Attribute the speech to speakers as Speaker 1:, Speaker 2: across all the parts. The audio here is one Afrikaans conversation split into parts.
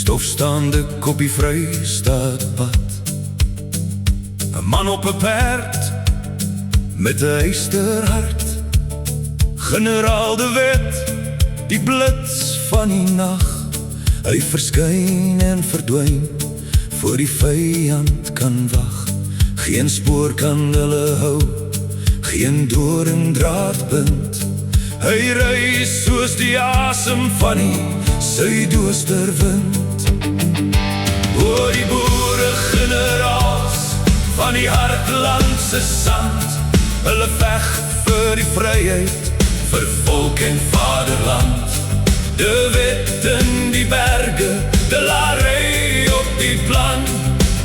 Speaker 1: Stofstaande op die Vrystaatpad, 'n man op 'n perd met 'n eysterhart. Generaal De Wet, die blits van die nag. Hy verskyn en verdwyn voor die vyand kan wag. Geen spoor kan hulle hou, geen doringdraad bind. Hy ry soos die asem van die suidoosterwind. O, die boere-generaals van die Hartlandse sand, hulle veg vir die vryheid, vir volk en vaderland. De Wet in die berge, De Larey op die plan,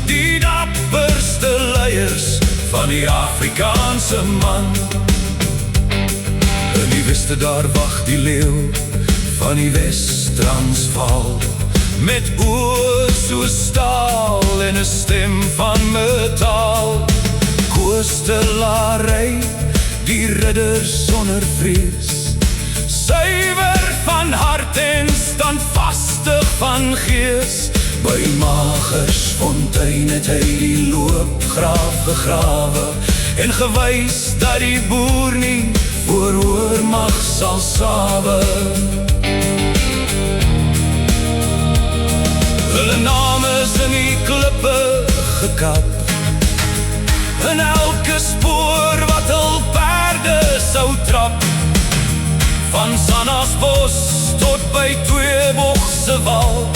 Speaker 1: die dapperste leiers van die Afrikaanse man. In die weste daar wag die leeuw van die Wes-Transvaal, met oë soos staal en 'n stem van metaal. Koos De Larey, die ridder sonder vrees, suiwer van hart en standvastig van gees. By Magersfontein het hy die loopgraaf gegrawe en gewys dat die boer nie voor oormag sal sawe. Hulle name is in die klippe gekap, en elke spoor wat hul perde sou trap. Van Sannasbos tot by Tweebogse wal,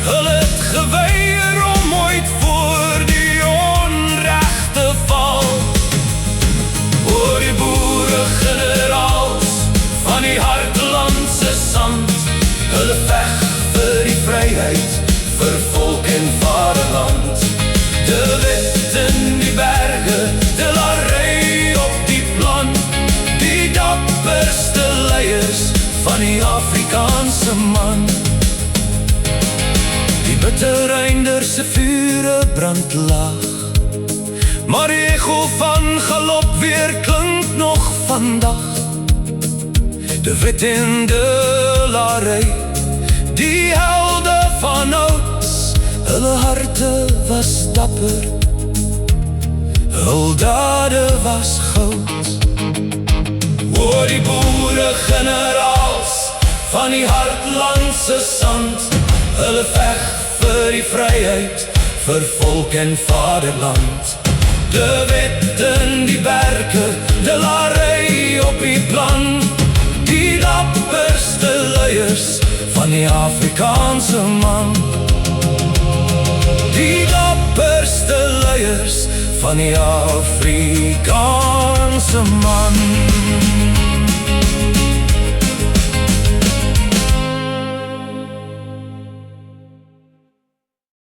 Speaker 1: hulle het geweier om ooit voor die onregte val. Oor die boere-generaals van die Hartlandse sand, hulle veg vir die vryheid, vir volk en vaderland. De Wet in die berge, De Larey op die plan, die dapperste leiers van die Afrikaanse man. Die bittereinderse vure brand laag, maar die echo van galop weer klink nog vandag. De Wet en De Larey, die helde van ouds, hulle harte was dapper, hul dade was goud. O, die boere-generaals van die Hartlandse sand, hulle veg vir die vryheid, vir volk en vaderland. De Wet in die berge, De Larey op die plan, die dapperste leiers van die Afrikaanse man. Die dapperste leiers van die Afrikaanse man.